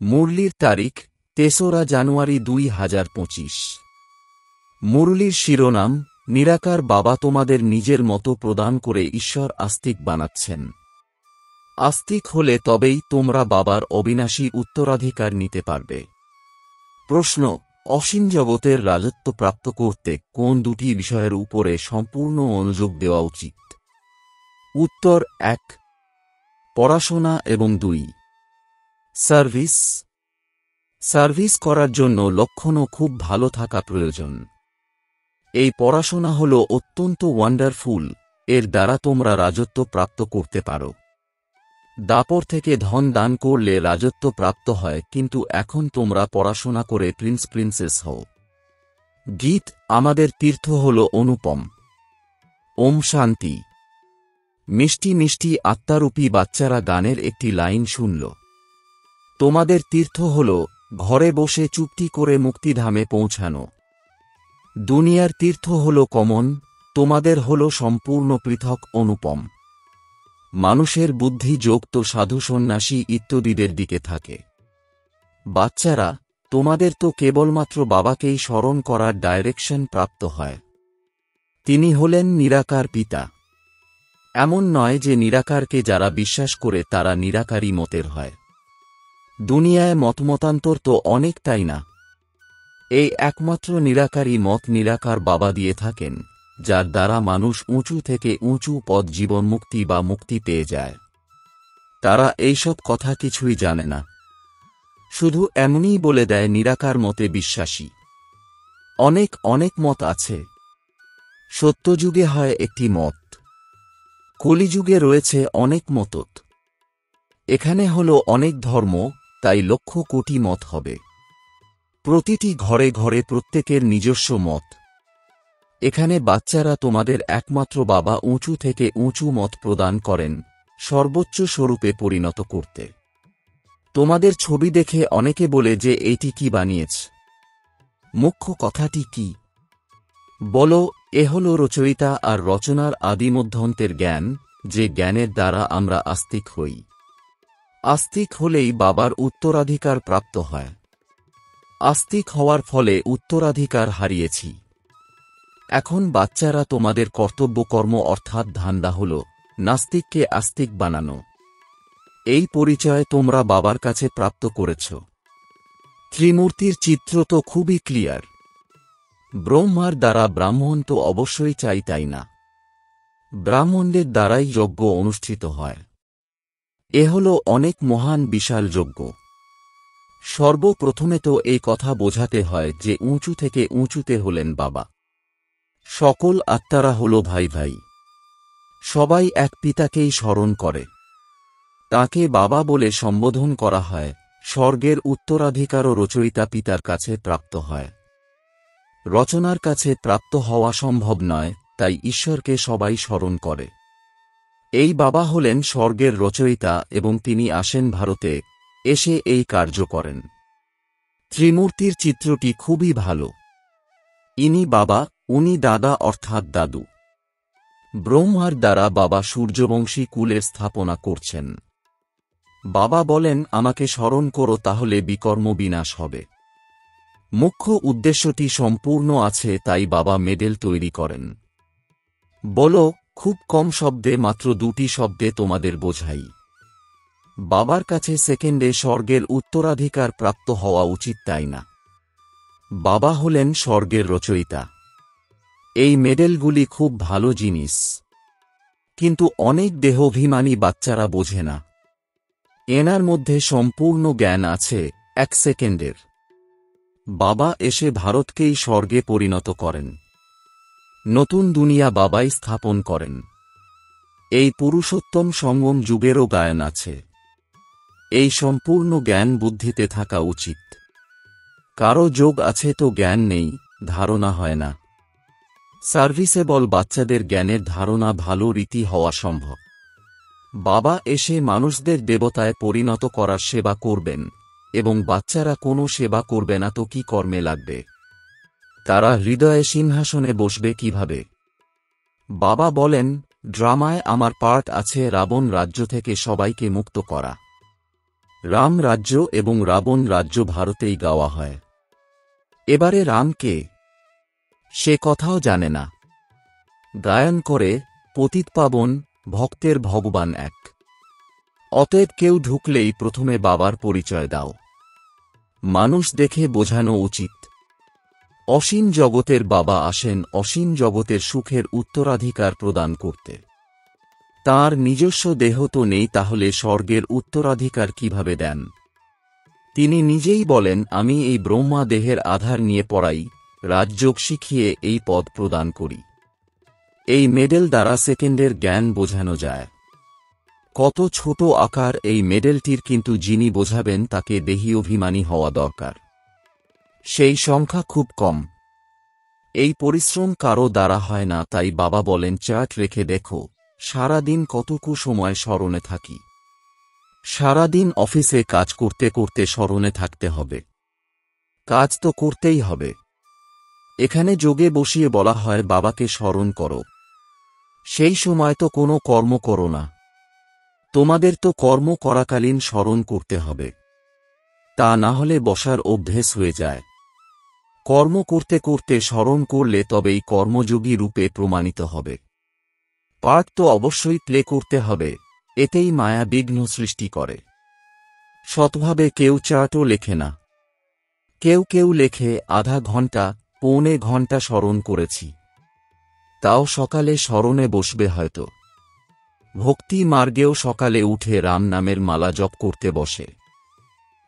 মুরলির তারিখ ৩রা জানুয়ারি ২০২৫। মুরলির শিরোনাম, নিরাকার বাবা তোমাদের নিজের মতো প্রদান করে ঈশ্বর আস্তিক বানাচ্ছেন। আস্তিক হলে তবেই তোমরা বাবার অবিনাশী উত্তরাধিকার নিতে পারবে। প্রশ্ন: অসীম জগতের রাজত্ব প্রাপ্ত করতে কোন দুটি বিষয়ের উপরে সম্পূর্ণ মনোযোগ দেওয়া উচিত? উত্তর: ১. পড়াশোনা এবং ২. সার্ভিস। সার্ভিস করার জন্য লক্ষণও খুব ভালো থাকা প্রয়োজন। এই পড়াশোনা হল অত্যন্ত ওয়ান্ডারফুল, এর দ্বারা তোমরা রাজত্ব প্রাপ্ত করতে পারো। দাপর থেকে ধন দান করলে রাজত্ব প্রাপ্ত হয়, কিন্তু এখন তোমরা পড়াশোনা করে প্রিন্সেস হও। গীত: আমাদের তীর্থ হল অনুপম। ওম শান্তি। মিষ্টি মিষ্টি আত্মারূপী বাচ্চারা গানের একটি লাইন শুনল। তোমাদের তীর্থ হল ঘরে বসে চুক্তি করে মুক্তিধামে পৌঁছানো। দুনিয়ার তীর্থ হল কমন, তোমাদের হল সম্পূর্ণ পৃথক অনুপম। মানুষের বুদ্ধি যোগ তো সাধু সন্ন্যাসী ইত্যাদিদের দিকে থাকে। বাচ্চারা, তোমাদের তো কেবলমাত্র বাবাকেই স্মরণ করার ডাইরেকশন প্রাপ্ত হয়। তিনি হলেন নিরাকার পিতা। এমন নয় যে নিরাকারকে যারা বিশ্বাস করে তারা নিরাকারী মতের হয়। দুনিয়ায় মতমতান্তর তো অনেক, তাই না? এই একমাত্র নিরাকারী মত নিরাকার বাবা দিয়ে থাকেন, যার দ্বারা মানুষ উঁচু থেকে উঁচু পদ জীবন মুক্তি বা মুক্তি পেয়ে যায়। তারা এইসব কথা কিছুই জানে না, শুধু এমনই বলে দেয় নিরাকার মতে বিশ্বাসী। অনেক অনেক মত আছে। সত্যযুগে হয় একটি মত, কলিযুগে রয়েছে অনেক মত। এখানে হল অনেক ধর্ম, তাই লক্ষ কোটি মত হবে। প্রতিটি ঘরে ঘরে প্রত্যেকের নিজস্ব মত। এখানে বাচ্চারা তোমাদের একমাত্র বাবা উঁচু থেকে উঁচু মত প্রদান করেন, সর্বোচ্চ স্বরূপে পরিণত করতে। তোমাদের ছবি দেখে অনেকে বলে যে এইটি কি বানিয়েছ? মুখ্য কথাটি কি? বলো, এ হল রচয়িতা আর রচনার আদিমধ্যন্তের জ্ঞান, যে জ্ঞানের দ্বারা আমরা আস্তিক হই। আস্তিক হলেই বাবার উত্তরাধিকার প্রাপ্ত হয়। আস্তিক হওয়ার ফলে উত্তরাধিকার হারিয়েছি। এখন বাচ্চারা তোমাদের কর্তব্যকর্ম অর্থাৎ ধান্দা হল নাস্তিককে আস্তিক বানানো। এই পরিচয় তোমরা বাবার কাছে প্রাপ্ত করেছ। ত্রিমূর্তির চিত্র তো খুবই ক্লিয়ার। ব্রহ্মার দ্বারা ব্রাহ্মণ তো অবশ্যই চাই, তাই না? ব্রাহ্মণদের দ্বারাই যজ্ঞ অনুষ্ঠিত হয়। এ হল অনেক মহান বিশাল যজ্ঞ। সর্বপ্রথমে তো এই কথা বোঝাতে হয় যে উঁচু থেকে উঁচুতে হলেন বাবা। সকল আত্মারা হল ভাই ভাই। সবাই এক পিতাকেই স্মরণ করে। তাকে বাবা বলে সম্বোধন করা হয়। স্বর্গের উত্তরাধিকারও রচয়িতা পিতার কাছে প্রাপ্ত হয়। রচনার কাছে প্রাপ্ত হওয়া সম্ভব নয়, তাই ঈশ্বরকে সবাই স্মরণ করে। এই বাবা হলেন স্বর্গের রচয়িতা এবং তিনি আসেন ভারতে, এসে এই কার্য করেন। ত্রিমূর্তির চিত্রটি খুবই ভালো। ইনি বাবা, উনি দাদা অর্থাৎ দাদু। ব্রহ্মার দ্বারা বাবা সূর্যবংশী কুলের স্থাপনা করছেন। বাবা বলেন, আমাকে স্মরণ করো, তাহলে বিকর্ম বিনাশ হবে। মুখ্য উদ্দেশ্যটি সম্পূর্ণ আছে, তাই বাবা মেডেল তৈরি করেন। বলো, খুব কম শব্দে, মাত্র দুটি শব্দে তোমাদের বোঝাই। বাবার কাছে সেকেন্ডে স্বর্গের উত্তরাধিকার প্রাপ্ত হওয়া উচিত, তাই না? বাবা হলেন স্বর্গের রচয়িতা। এই মেডেলগুলি খুব ভালো জিনিস, কিন্তু অনেক দেহাভিমানী বাচ্চারা বোঝে না। এনার মধ্যে সম্পূর্ণ জ্ঞান আছে। 1 সেকেন্ডের বাবা এসে ভারতকেই স্বর্গে পরিণত করেন। নতুন দুনিয়া বাবাই স্থাপন করেন। এই পুরুষোত্তম সঙ্গম যুগেরও গায়ন আছে। এই সম্পূর্ণ জ্ঞান বুদ্ধিতে থাকা উচিত। কারো যোগ আছে তো জ্ঞান নেই, ধারণা হয় না। সার্ভিসেবল বাচ্চাদের জ্ঞানের ধারণা ভালো রীতি হওয়া সম্ভব। বাবা এসে মানুষদের দেবতায় পরিণত করার সেবা করবেন, এবং বাচ্চারা কোনো সেবা করবে না তো কি কর্মে লাগবে? তারা হৃদয়ে সিংহাসনে বসবে কিভাবে? বাবা বলেন, ড্রামায় আমার পার্ট আছে রাবণ রাজ্য থেকে সবাইকে মুক্ত করা। রাম রাজ্য এবং রাবণ রাজ্য ভারতেই গাওয়া হয়। এবারে রাম কে, সে কথাও জানে না। গায়ন করে পতিতপাবন, ভক্তের ভগবান এক। অতএব কেউ ঢুকলেই প্রথমে বাবার পরিচয় দাও। মানুষ দেখে বোঝানো উচিত। অসীম জগতের বাবা আসেন অসীম জগতের সুখের উত্তরাধিকার প্রদান করতে। তাঁর নিজস্ব দেহ তো নেই, তাহলে স্বর্গের উত্তরাধিকার কিভাবে দেন? তিনি নিজেই বলেন, আমি এই ব্রহ্মা দেহের আধার নিয়ে পড়াই, রাজযোগ শিখিয়ে এই পদ প্রদান করি। এই মেডেল দ্বারা সেকেন্ডের জ্ঞান বোঝানো যায়। কত ছোট আকার এই মেডেলটির, কিন্তু যিনি বোঝাবেন তাকে দেহী অভিমানী হওয়া দরকার। সেই সংখ্যা খুব কম। এই পরিশ্রম কারো দ্বারা হয় না, তাই বাবা বলেন, চার্ট রেখে দেখো সারাদিন কতটুকু সময় স্মরণে থাকি। সারাদিন অফিসে কাজ করতে করতে স্মরণে থাকতে হবে। কাজ তো করতেই হবে। এখানে যোগে বসিয়ে বলা হয় বাবাকে স্মরণ করো। সেই সময় তো কোনো কর্ম করো না। তোমাদের তো কর্ম করাকালীন স্মরণ করতে হবে, তা না হলে বসার অভ্যেস হয়ে যায়। কর্ম করতে করতে স্মরণ করলে তবেই কর্মযোগী রূপে প্রমাণিত হবে। পার্ট তো অবশ্যই প্লে করতে হবে, এতেই মায়া বিঘ্ন সৃষ্টি করে। সৎভাবে কেউ চার্টও লেখে না। কেউ কেউ লেখে আধা ঘন্টা, পৌনে ঘন্টা স্মরণ করেছি। তাও সকালে স্মরণে বসবে হয়তো। ভক্তি মার্গেও সকালে উঠে রাম নামের মালা জপ করতে বসে।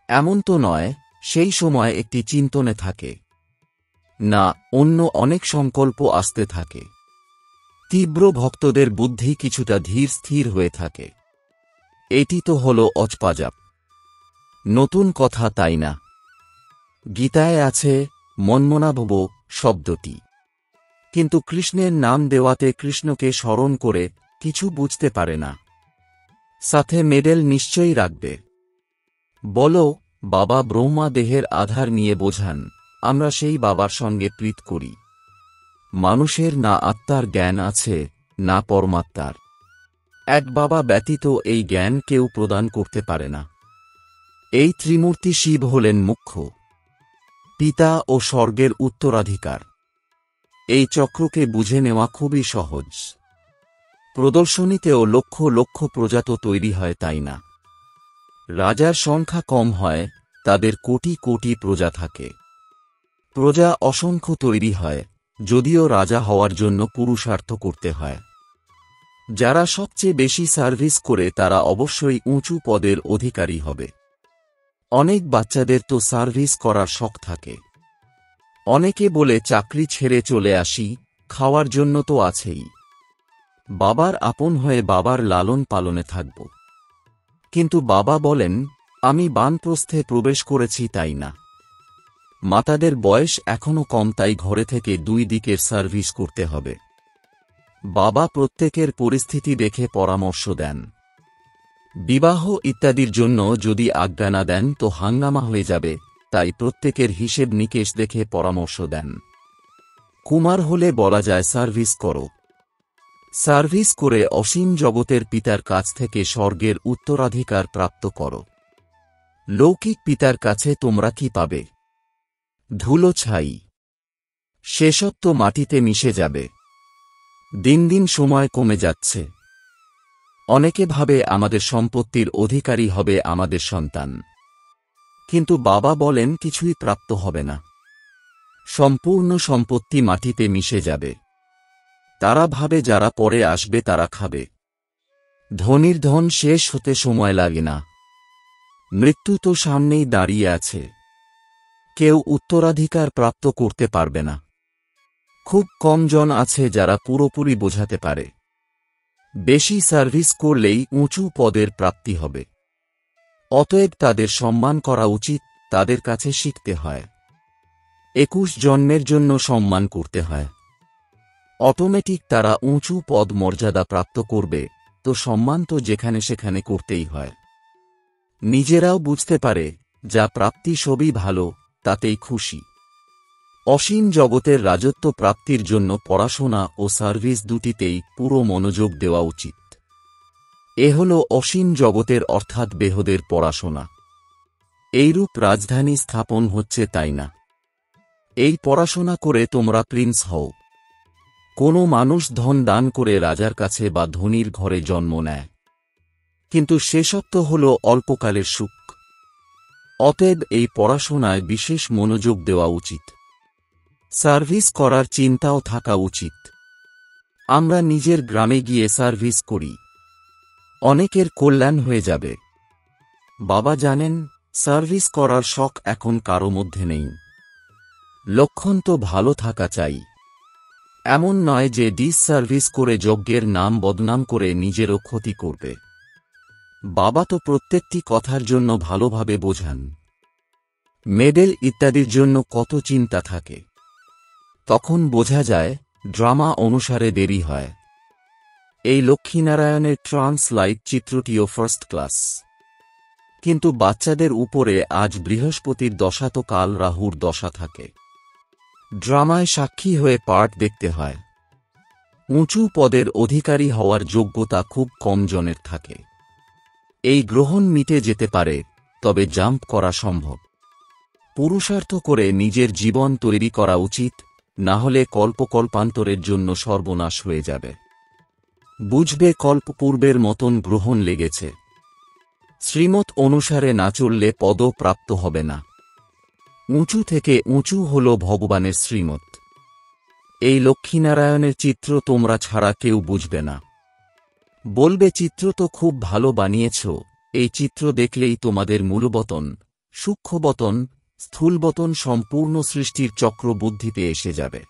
এমন তো নয় সেই সময় একটি চিন্তনে থাকে না, অন্য অনেক সংকল্প আসতে থাকে। তীব্র ভক্তদের বুদ্ধি কিছুটা ধীর স্থির হয়ে থাকে। এটি তো হল অজপাজাপ। নতুন কথা তাই না? গীতায় আছে মন্মনাভব শব্দটি, কিন্তু কৃষ্ণের নাম দেওয়াতে কৃষ্ণকে স্মরণ করে কিছু বুঝতে পারে না। সাথে মেডেল নিশ্চয়ই রাখবে। বলো, বাবা ব্রহ্মা দেহের আধার নিয়ে বোঝান, আমরা সেই বাবার সঙ্গে প্রীত করি। মানুষের না আত্মার জ্ঞান আছে, না পরমাত্মার। এক বাবা ব্যতীত এই জ্ঞান কেউ প্রদান করতে পারে না। এই ত্রিমূর্তি শিব হলেন মুখ্য, পিতা ও স্বর্গের উত্তরাধিকার। এই চক্রকে বুঝে নেওয়া খুবই সহজ। প্রদর্শনীতেও লক্ষ লক্ষ প্রজা তো তৈরি হয়, তাই না? রাজার সংখ্যা কম হয়, তাদের কোটি কোটি প্রজা থাকে। প্রজা অসংখ্য তৈরি হয়, যদিও রাজা হওয়ার জন্য পুরুষার্থ করতে হয়। যারা সবচেয়ে বেশি সার্ভিস করে তারা অবশ্যই উঁচু পদের অধিকারী হবে। অনেক বাচ্চাদের তো সার্ভিস করার শখ থাকে। অনেকে বলে চাকরি ছেড়ে চলে আসি, খাওয়ার জন্য তো আছেই। বাবার আপন হয়ে বাবার লালন পালনে থাকব। কিন্তু বাবা বলেন, আমি বানপ্রস্থে প্রবেশ করেছি, তাই না? মাতাদের বয়স এখনো কম, তাই ঘরে থেকে দুই দিকের সার্ভিস করতে হবে। বাবা প্রত্যেকের পরিস্থিতি দেখে পরামর্শ দেন। বিবাহ ইত্যাদির জন্য যদি আজ্ঞা না দেন তো হাঙ্গামা হয়ে যাবে, তাই প্রত্যেকের হিসেব নিকেশ দেখে পরামর্শ দেন। কুমার হলে বলা যায় সার্ভিস করো। সার্ভিস করে অসীম জগতের পিতার কাছ থেকে স্বর্গের উত্তরাধিকার প্রাপ্ত করো। লৌকিক পিতার কাছে তোমরা কি পাবে? ধুলো ছাই। সেসব তো মাটিতে মিশে যাবে। দিন দিন সময় কমে যাচ্ছে। অনেকে ভাবে আমাদের সম্পত্তির অধিকারী হবে আমাদের সন্তান, কিন্তু বাবা বলেন কিছুই প্রাপ্ত হবে না। সম্পূর্ণ সম্পত্তি মাটিতে মিশে যাবে। তারা ভাবে যারা পরে আসবে তারা খাবে। ধনীর ধন শেষ হতে সময় লাগে না। মৃত্যু তো সামনেই দাঁড়িয়ে আছে। কেউ উত্তরাধিকার প্রাপ্ত করতে পারবে না। খুব কম জন আছে যারা পুরোপুরি বোঝাতে পারে। বেশি সার্ভিস করলেই উঁচু পদের প্রাপ্তি হবে। অতএব তাদের সম্মান করা উচিত, তাদের কাছে শিখতে হয়। 21 জন্মের জন্য সম্মান করতে হয়। অটোমেটিক তারা উঁচু পদ মর্যাদা প্রাপ্ত করবে, তো সম্মান তো যেখানে সেখানে করতেই হয়। নিজেরাও বুঝতে পারে যা প্রাপ্তি সবই ভালো, তাতেই খুশি। অসীম জগতের রাজত্ব প্রাপ্তির জন্য পড়াশোনা ও সার্ভিস দুটিতেই পুরো মনোযোগ দেওয়া উচিত। এ হল অসীম জগতের অর্থাৎ বেহদের পড়াশোনা। এইরূপ রাজধানী স্থাপন হচ্ছে, তাই না? এই পড়াশোনা করে তোমরা প্রিন্স হও। কোনো মানুষ ধন দান করে রাজার কাছে বা ধনীর ঘরে জন্ম নেয়, কিন্তু সেসব তো হল অল্পকালের সুখ। অতএব এই পড়াশোনায় বিশেষ মনোযোগ দেওয়া উচিত। সার্ভিস করার চিন্তাও থাকা উচিত। আমরা নিজের গ্রামে গিয়ে সার্ভিস করি, অনেকের কল্যাণ হয়ে যাবে। বাবা জানেন, সার্ভিস করার শখ এখন কারো মধ্যে নেই। লক্ষণ তো ভালো থাকা চাই। এমন নয় যে ডিসসার্ভিস করে যজ্ঞের নাম বদনাম করে নিজেরও ক্ষতি করবে। বাবা তো প্রত্যেকটি কথার জন্য ভালোভাবে বোঝান। মেডেল ইত্যাদির জন্য কত চিন্তা থাকে। তখন বোঝা যায় ড্রামা অনুসারে দেরি হয়। এই লক্ষ্মীনারায়ণের ট্রান্সলাইট চিত্রটিও ফার্স্ট ক্লাস, কিন্তু বাচ্চাদের উপরে আজ বৃহস্পতির দশা তো কাল রাহুর দশা থাকে। ড্রামায় সাক্ষী হয়ে পার্ট দেখতে হয়। উঁচু পদের অধিকারী হওয়ার যোগ্যতা খুব কম জনের থাকে। এই গ্রহণ মিটে যেতে পারে, তবে জাম্প করা সম্ভব। পুরুষার্থ করে নিজের জীবন তৈরি করা উচিত, না হলে কল্পকল্পান্তরের জন্য সর্বনাশ হয়ে যাবে। বুঝবে কল্প পূর্বের মতন গ্রহণ লেগেছে। শ্রীমত অনুসারে না চললে পদ প্রাপ্ত হবে না। উঁচু থেকে উঁচু হল ভগবানের শ্রীমত। এই লক্ষ্মীনারায়ণের চিত্র তোমরা ছাড়া কেউ বুঝবে না। বলবে চিত্র তো খুব ভালো বানিয়েছ, এই চিত্র দেখলেই তোমাদের মূলবতন, সূক্ষ্মবতন, স্থূলবতন সম্পূর্ণ সৃষ্টির চক্র বুদ্ধিতে এসে যাবে।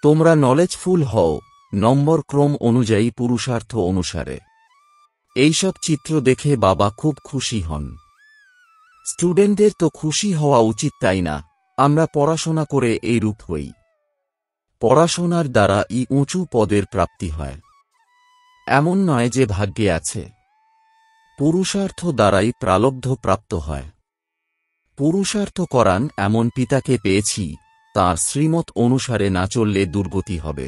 তোমরা নলেজফুল হও, নম্বর ক্রম অনুযায়ী, পুরুষার্থ অনুসারে। এইসব চিত্র দেখে বাবা খুব খুশি হন। স্টুডেন্টদের তো খুশি হওয়া উচিত, তাই না? আমরা পড়াশোনা করে এই রূপ হই। পড়াশোনার দ্বারা উঁচু পদের প্রাপ্তি হয়, এমন নয় যে ভাগ্যে আছে। পুরুষার্থ দ্বারাই প্রালব্ধ প্রাপ্ত হয়। পুরুষার্থ করান এমন পিতাকে পেয়েছি, তাঁর শ্রীমত অনুসারে না চললে দুর্গতি হবে।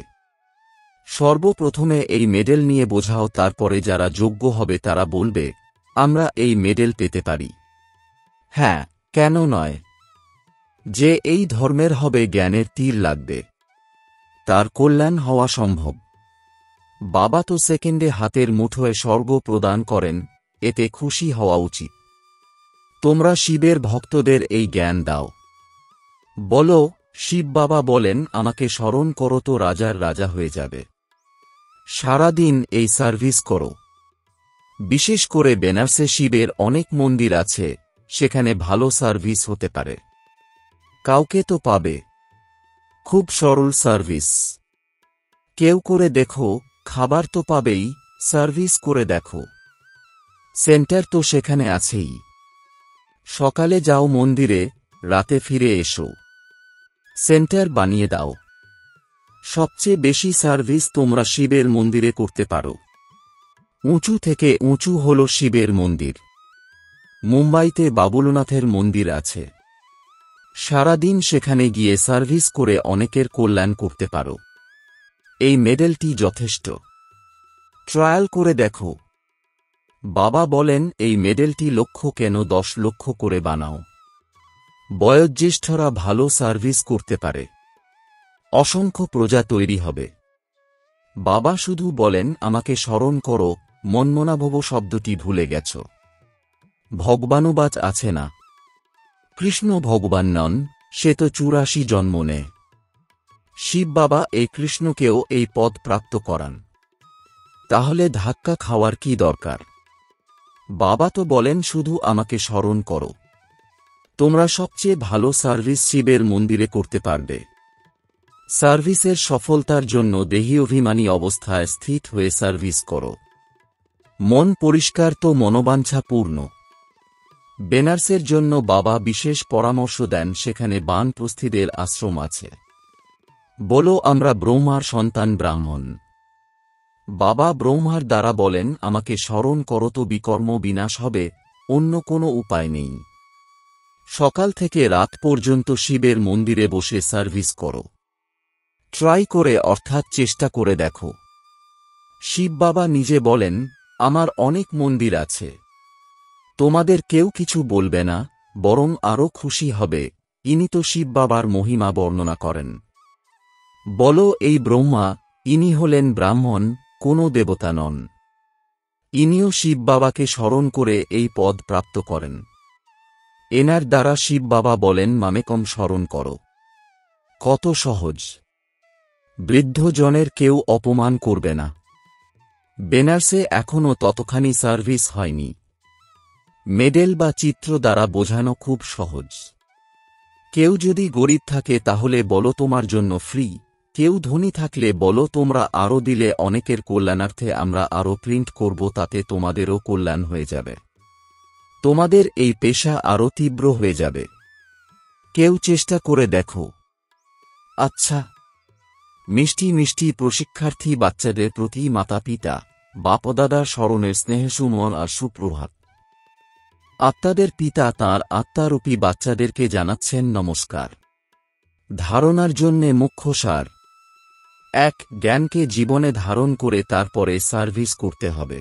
সর্বপ্রথমে এই মেডেল নিয়ে বোঝাও, তারপরে যারা যোগ্য হবে তারা বলবে আমরা এই মেডেল পেতে পারি। হ্যাঁ, কেন নয়? যে এই ধর্মের হবে, জ্ঞানের তীর লাগবে, তার কল্যাণ হওয়া সম্ভব। বাবা তো সেকেন্ডে হাতের মুঠোয় স্বর্গ প্রদান করেন, এতে খুশি হওয়া উচিত। তোমরা শিবের ভক্তদের এই জ্ঞান দাও। বলো, শিব বাবা বলেন আমাকে স্মরণ করো তো রাজার রাজা হয়ে যাবে। সারাদিন এই সার্ভিস করো। বিশেষ করে বেনারসে শিবের অনেক মন্দির আছে, সেখানে ভালো সার্ভিস হতে পারে। কাউকে তো পাবে। খুব সরল সার্ভিস। কেউ করে দেখো, খাবার তো পাবেই, সার্ভিস করে দেখো। সেন্টার তো সেখানে আছেই। সকালে যাও মন্দিরে, রাতে ফিরে এসো। সেন্টার বানিয়ে দাও। সবচেয়ে বেশি সার্ভিস তোমরা শিবের মন্দিরে করতে পারো। উঁচু থেকে উঁচু হল শিবের মন্দির। মুম্বাইতে বাবুলনাথের মন্দির আছে। সারাদিন সেখানে গিয়ে সার্ভিস করে অনেকের কল্যাণ করতে পারো। এই মেডেলটি যথেষ্ট। ট্রায়াল করে দেখো। বাবা বলেন এই মেডেলটি লক্ষ কেন 10 লক্ষ করে বানাও। বয়োজ্যেষ্ঠরা ভালো সার্ভিস করতে পারে, অসংখ্য প্রজা তৈরি হবে। বাবা শুধু বলেন আমাকে স্মরণ করো, মন্মনাভব শব্দটি ভুলে গেছ। ভগবানুবাচ আছে না? কৃষ্ণ ভগবান নন, সে তো 84 জন্ম নেয়। শিব বাবা এই কৃষ্ণকেও এই পদ প্রাপ্ত করান। তাহলে ধাক্কা খাওয়ার কি দরকার? বাবা তো বলেন শুধু আমাকে স্মরণ করো। তোমরা সবচেয়ে ভালো সার্ভিস শিবের মন্দিরে করতে পারবে। সার্ভিসের সফলতার জন্য দেহী অভিমানী অবস্থায় স্থিত হয়ে সার্ভিস করো। মন পরিষ্কার তো মনোবাঞ্ছা পূর্ণ। বেনারসের জন্য বাবা বিশেষ পরামর্শ দেন, সেখানে বানপ্রস্থিদের আশ্রম আছে। বলো আমরা ব্রহ্মার সন্তান ব্রাহ্মণ। বাবা ব্রহ্মার দ্বারা বলেন আমাকে স্মরণ করো তো বিকর্ম বিনাশ হবে, অন্য কোনো উপায় নেই। সকাল থেকে রাত পর্যন্ত শিবের মন্দিরে বসে সার্ভিস করো। ট্রাই করে অর্থাৎ চেষ্টা করে দেখো। শিব বাবা নিজে বলেন আমার অনেক মন্দির আছে, তোমাদের কেউ কিছু বলবে না, বরং আরও খুশি হবে। ইনি তো শিব বাবার মহিমা বর্ণনা করেন। বলো, এই ব্রহ্মা, ইনি হলেন ব্রাহ্মণ, কোনো দেবতা নন। ইনিও শিব বাবাকে স্মরণ করে এই পদ প্রাপ্ত করেন। এনার দ্বারা শিব বাবা বলেন, মামেকম স্মরণ করো। কত সহজ! বৃদ্ধজনের কেউ অপমান করবে না। বেনারসে এখনও ততখানি সার্ভিস হয়নি। মেডেল বা চিত্র দ্বারা বোঝানো খুব সহজ। কেউ যদি গরিব থাকে তাহলে বলো তোমার জন্য ফ্রি, কেউ ধনী থাকলে বলো তোমরা আরও দিলে অনেকের কল্যাণার্থে আমরা আরও প্রিন্ট করব, তাতে তোমাদেরও কল্যাণ হয়ে যাবে। তোমাদের এই পেশা আরও তীব্র হয়ে যাবে। কেউ চেষ্টা করে দেখো। আচ্ছা, মিষ্টি মিষ্টি প্রশিক্ষার্থী বাচ্চাদের প্রতি মাতা পিতা, বাপদাদার স্মরণের স্নেহসুমন আর সুপ্রভাত। আত্মাদের পিতা তাঁর আত্মারূপী বাচ্চাদেরকে জানাচ্ছেন নমস্কার। ধারণার জন্যে মুখ্য সার: ১. জ্ঞানকে জীবনে ধারণ করে তারপরে সার্ভিস করতে হবে।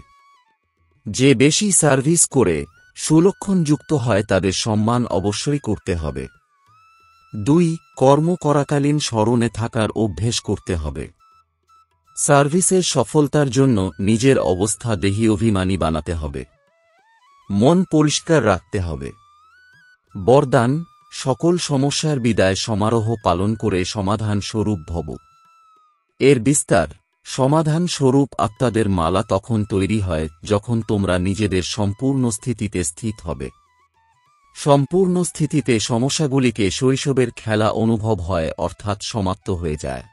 যে বেশি সার্ভিস করে সুলক্ষণযুক্ত হয় তাদের সম্মান অবশ্যই করতে হবে। ২. কর্ম করাকালীন স্মরণে থাকার অভ্যেস করতে হবে। সার্ভিসের সফলতার জন্য নিজের অবস্থা দেহি অভিমানী বানাতে হবে। মন পরিষ্কার রাখতে হবে। বরদান: সকল সমস্যার বিদায় সমারোহ পালন করে সমাধান স্বরূপ ভব। এর বিস্তার: সমাধান স্বরূপ আত্মাদের মালা তখন তৈরি হয় যখন তোমরা নিজেদের সম্পূর্ণ স্থিতিতে স্থিত হবে। সম্পূর্ণ স্থিতিতে সমস্যাগুলিকে শৈশবের খেলা অনুভব হয়, অর্থাৎ সমাপ্ত হয়ে যায়।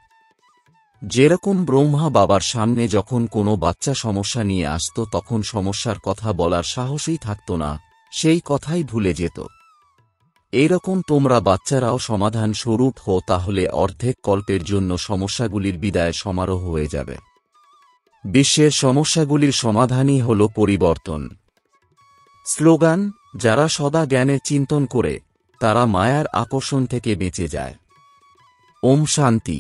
যেরকম ব্রহ্মা বাবার সামনে যখন কোনো বাচ্চা সমস্যা নিয়ে আসত তখন সমস্যার কথা বলার সাহসই থাকত না, সেই কথাই ভুলে যেত। এইরকম তোমরা বাচ্চারাও সমাধান স্বরূপ হো, তাহলে অর্ধেক কল্পের জন্য সমস্যাগুলির বিদায় সমারোহ হয়ে যাবে। বিশ্বের সমস্যাগুলির সমাধানই হল পরিবর্তন। স্লোগান: যারা সদা জ্ঞানের চিন্তন করে তারা মায়ার আকর্ষণ থেকে বেঁচে যায়। ওম শান্তি।